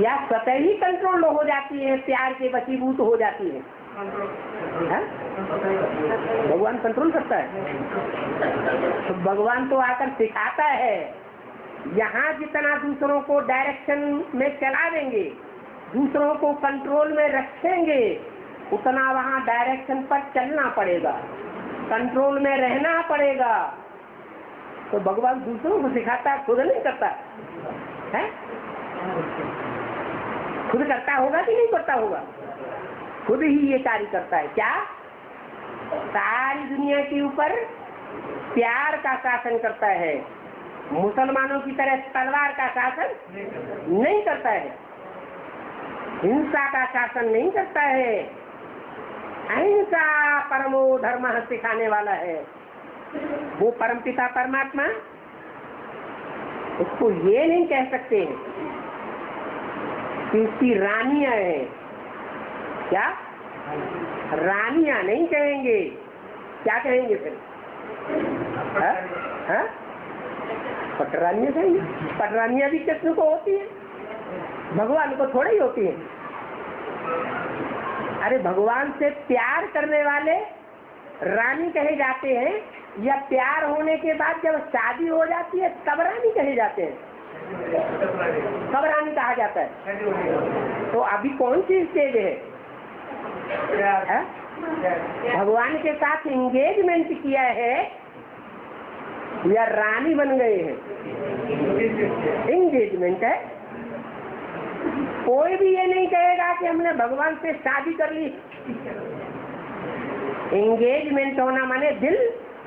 या स्वतः ही कंट्रोल हो जाती है, प्यार के वशीभूत हो जाती है। भगवान कंट्रोल करता है। तो भगवान तो आकर सिखाता है। यहाँ जितना दूसरों को डायरेक्शन में चला देंगे, दूसरों को कंट्रोल में रखेंगे, उतना वहाँ डायरेक्शन पर चलना पड़ेगा, कंट्रोल में रहना पड़ेगा। तो भगवान दूसरों को सिखाता है, खुद नहीं करता है? खुद करता होगा कि नहीं करता होगा? खुद ही ये कार्य करता है। क्या सारी दुनिया के ऊपर प्यार का शासन करता है, मुसलमानों की तरह तलवार का शासन नहीं करता है, हिंसा का शासन नहीं करता है, अहिंसा परमो धर्म सिखाने वाला है वो परमपिता परमात्मा। उसको ये नहीं कह सकते कि उसकी रानियां हैं, क्या रानियां नहीं कहेंगे, क्या कहेंगे फिर? पटरानियां कहेंगे। पटरानियां भी कृष्ण को होती है, भगवान को थोड़ी ही होती है। अरे भगवान से प्यार करने वाले रानी कहे जाते हैं, या प्यार होने के बाद जब शादी हो जाती है तब रानी कहे जाते हैं, तब रानी कहा जाता है। तो अभी कौन सी स्टेज है? भगवान के साथ एंगेजमेंट किया है या रानी बन गए हैं? एंगेजमेंट है। कोई भी ये नहीं कहेगा कि हमने भगवान से शादी कर ली। एंगेजमेंट होना माने दिल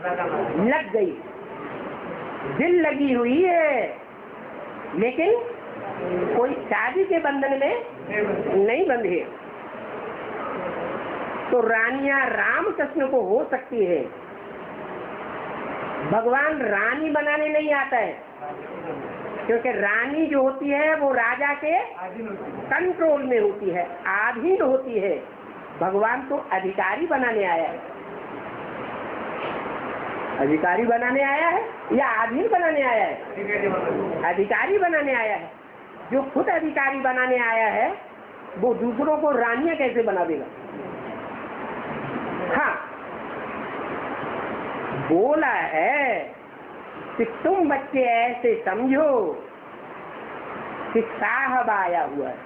लग गई, दिल लगी हुई है, लेकिन कोई शादी के बंधन में नहीं बंधे। तो रानियां राम कृष्ण को हो सकती है, भगवान रानी बनाने नहीं आता है, क्योंकि रानी जो होती है वो राजा के कंट्रोल में होती है, अधीन होती है। भगवान तो अधिकारी बनाने आया है। अधिकारी बनाने आया है या अधीन बनाने आया है? अधिकारी बनाने आया है। जो खुद अधिकारी बनाने आया है वो दूसरों को रानियां कैसे बना देगा? हाँ, बोला है कि तुम बच्चे ऐसे समझो कि साहब आया हुआ है।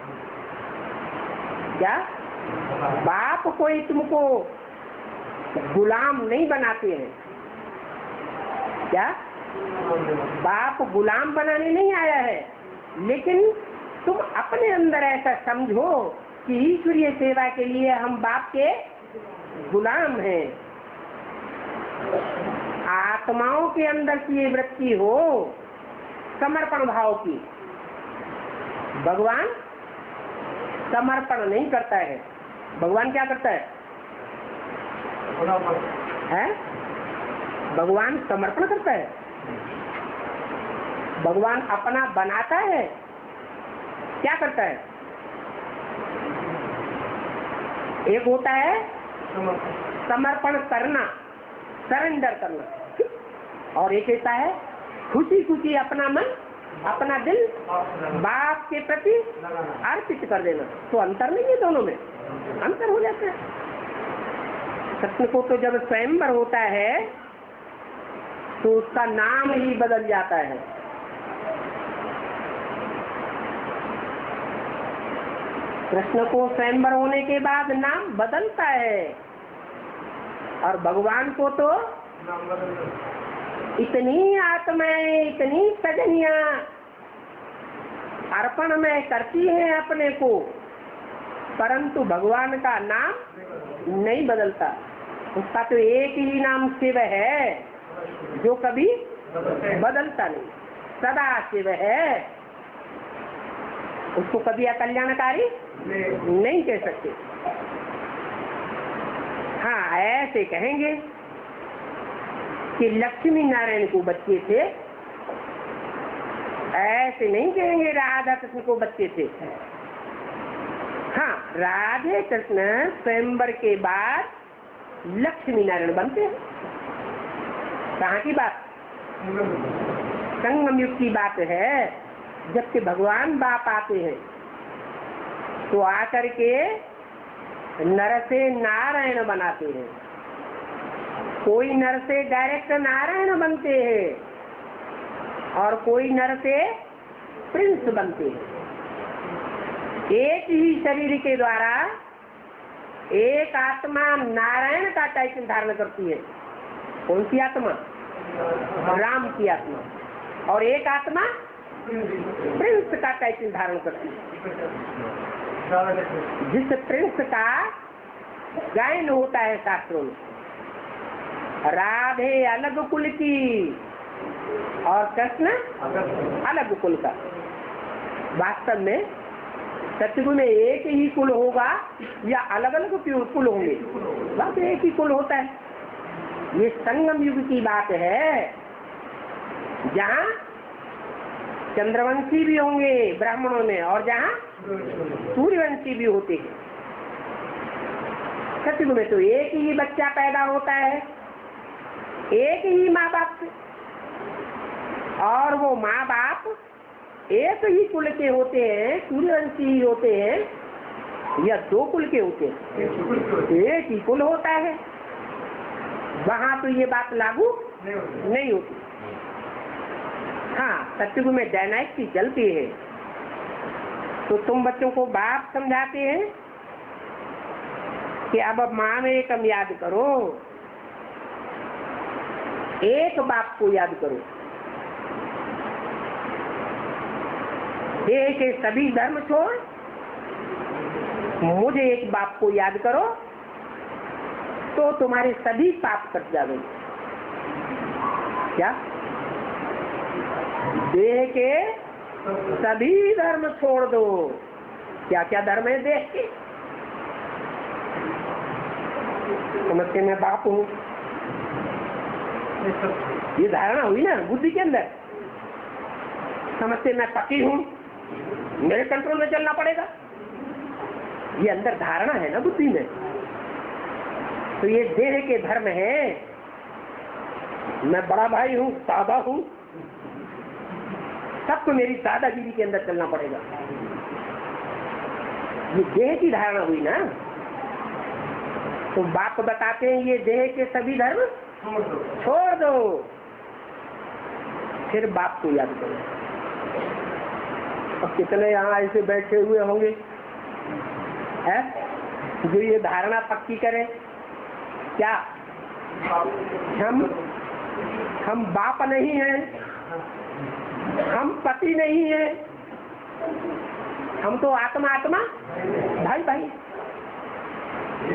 क्या बाप कोई तुमको गुलाम नहीं बनाते हैं? क्या बाप गुलाम बनाने नहीं आया है, लेकिन तुम अपने अंदर ऐसा समझो कि ईश्वरीय सेवा के लिए हम बाप के गुलाम हैं। आत्माओं के अंदर की ये वृत्ति हो समर्पण भाव की। भगवान समर्पण नहीं करता है। भगवान क्या करता है? भगवान समर्पण करता है। भगवान अपना बनाता है, क्या करता है? एक होता है समर्पण करना, सरेंडर करना, और एक होता है खुशी खुशी अपना मन अपना दिल बाप के प्रति अर्पित कर देना। तो अंतर नहीं है, दोनों में अंतर हो जाता है। कृष्ण को तो जब स्वयंवर होता है तो उसका नाम ही बदल जाता है। कृष्ण को स्वयंवर होने के बाद नाम बदलता है, और भगवान को तो इतनी आत्माएं, इतनी सजनियां अर्पण में करती हैं अपने को, परंतु भगवान का नाम नहीं बदलता। उसका तो एक ही नाम शिव है जो कभी बदलता नहीं, सदा शिव है। उसको कभी अकल्याणकारी नहीं कह सकते। हाँ, ऐसे कहेंगे कि लक्ष्मी नारायण को बच्चे थे, ऐसे नहीं कहेंगे राधा कृष्ण को बच्चे थे। हाँ, राधे कृष्ण स्वयंवर के बाद लक्ष्मी नारायण बनते हैं। कहाँ की बात? संगम युग की बात है। जबकि भगवान बाप आते हैं तो आकर के नर से नारायण बनाते हैं। कोई नर से डायरेक्ट नारायण बनते हैं और कोई नर से प्रिंस बनते हैं। एक ही शरीर के द्वारा एक आत्मा नारायण का टाइटल धारण करती है। कौन सी आत्मा? राम की आत्मा। और एक आत्मा प्रिंस का टाइटल धारण करती है। जिस प्रिंस का गायन होता है शास्त्रों में, राधे अलग कुल की और कृष्ण अलग कुल का। वास्तव में सतयुग में एक ही कुल होगा या अलग अलग कुल होंगे? बस एक ही कुल होता है। ये संगम युग की बात है, जहाँ चंद्रवंशी भी होंगे ब्राह्मणों में और जहाँ सूर्यवंशी भी होते हैं। सतयुग में तो एक ही बच्चा पैदा होता है, एक ही माँ बाप से, और वो माँ बाप एक ही कुल के होते हैं, सूर्यवंशी ही होते हैं या दो कुल के होते हैं? एक ही कुल होता है। वहाँ तो ये बात लागू नहीं होती। हाँ, सतयुग में डायनास्टी चलती है, तो तुम बच्चों को बाप समझाते हैं कि अब माँ में कम याद करो, एक बाप को याद करो। देह के सभी धर्म छोड़ मुझे एक बाप को याद करो, तो तुम्हारे सभी पाप कट जाएंगे। क्या? देह के सभी धर्म छोड़ दो। क्या क्या धर्म है देह के? समझते मैं बाप हूँ, ये धारणा हुई ना बुद्धि के अंदर। समझते मैं पति हूँ, मेरे कंट्रोल में चलना पड़ेगा, ये अंदर धारणा है ना बुद्धि में। तो ये देह के धर्म है। मैं बड़ा भाई हूँ, दादा हूँ, सबको मेरी दादागिरी के अंदर चलना पड़ेगा। ये देह की धारणा हुई ना। तो बाप बताते हैं ये देह के सभी धर्म छोड़ दो, फिर बाप को याद करो। अब कितने यहाँ ऐसे बैठे हुए होंगे है जो ये धारणा पक्की करें? क्या हम बाप नहीं हैं, हम पति नहीं हैं, हम तो आत्मा आत्मा भाई भाई।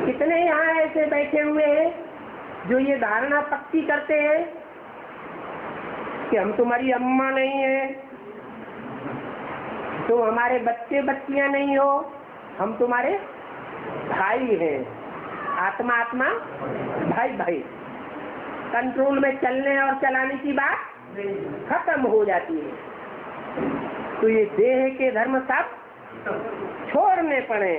कितने यहाँ ऐसे बैठे हुए हैं जो ये धारणा पक्की करते हैं कि हम तुम्हारी अम्मा नहीं है, तुम हमारे बच्चे बच्चियां नहीं हो, हम तुम्हारे भाई हैं, आत्मा आत्मा भाई भाई। कंट्रोल में चलने और चलाने की बात खत्म हो जाती है। तो ये देह के धर्म सब छोड़ने पड़े,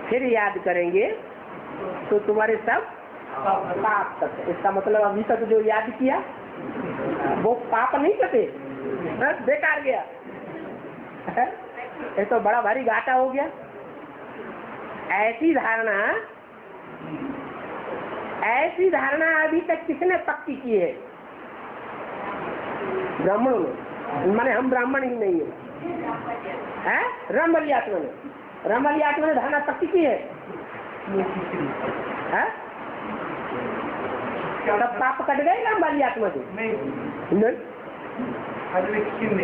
फिर याद करेंगे तो तुम्हारे सब पाप कटे। इसका मतलब अभी तक जो याद किया वो पाप नहीं कटे, बेकार गया। ये तो बड़ा भारी घाटा हो गया। ऐसी धारणा अभी तक किसने पक्की की है? ब्राह्मणों ने। माने हम ब्राह्मण ही नहीं है, रामबली आत्मा ने धारणा पक्की की है। तब पाप कट गए राम वाली आत्मा से? नहीं।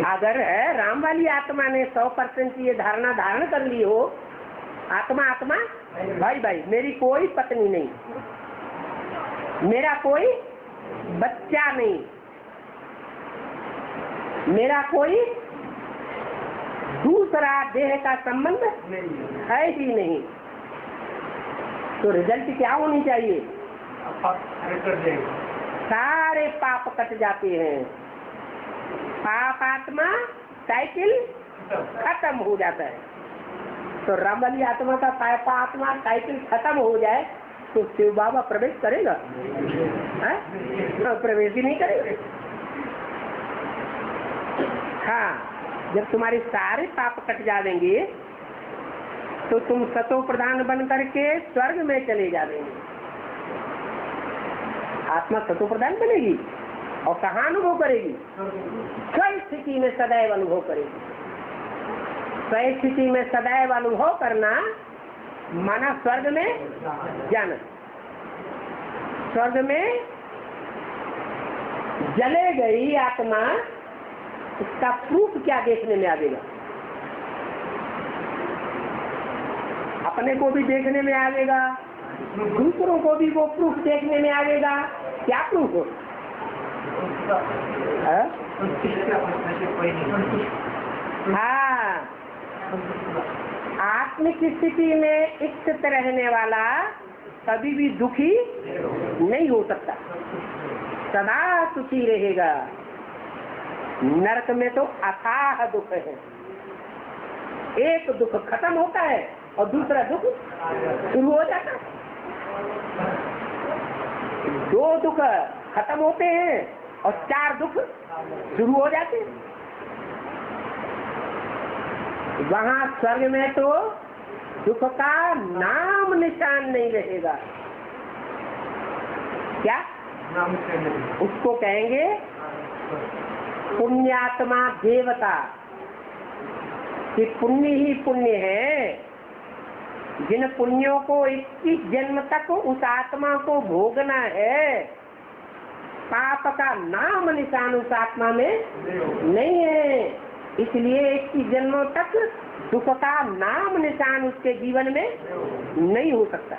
अगर राम वाली आत्मा ने 100% ये धारणा धारण कर ली हो, आत्मा आत्मा भाई भाई, मेरी कोई पत्नी नहीं, मेरा कोई बच्चा नहीं, मेरा कोई दूसरा देह का संबंध है ही नहीं, तो रिजल्ट क्या होनी चाहिए? सारे पाप कट जाते हैं, पाप आत्मा साइकिल खत्म हो जाता है। तो राम वाली आत्मा का पाप आत्मा साइकिल खत्म हो जाए तो शिव बाबा प्रवेश करेगा? प्रवेश ही नहीं करेगा। हाँ, जब तुम्हारे सारे पाप कट जाएंगे तो तुम सतो प्रधान बन करके स्वर्ग में चले जाएंगे। आत्मा सतो प्रधान बनेगी और कहाँ अनुभव करेगी? स्व स्थिति में सदैव अनुभव करेगी। स्व स्थिति में सदैव अनुभव करना माना स्वर्ग में जाना। स्वर्ग में जले गई आत्मा, इसका प्रूफ क्या देखने में आएगा? अपने को भी देखने में आएगा, दूसरों को भी वो प्रूफ देखने में आएगा। क्या प्रूफ हो? हाँ, आत्मिक स्थिति में स्थित रहने वाला कभी भी दुखी नहीं हो सकता, सदा सुखी रहेगा। नरक में तो अथाह दुख है, एक दुख खत्म होता है और दूसरा दुख शुरू हो जाता है। दो दुख खत्म होते हैं और 4 दुख शुरू हो जाते हैं। वहां स्वर्ग में तो दुख का नाम निशान नहीं रहेगा। क्या उसको कहेंगे? पुण्यात्मा देवता, कि पुण्य ही पुण्य है। जिन पुण्यों को 21 जन्म तक उस आत्मा को भोगना है, पाप का नाम निशान उस आत्मा में नहीं है। इसलिए 21 जन्मों तक दुख का नाम निशान उसके जीवन में नहीं हो सकता।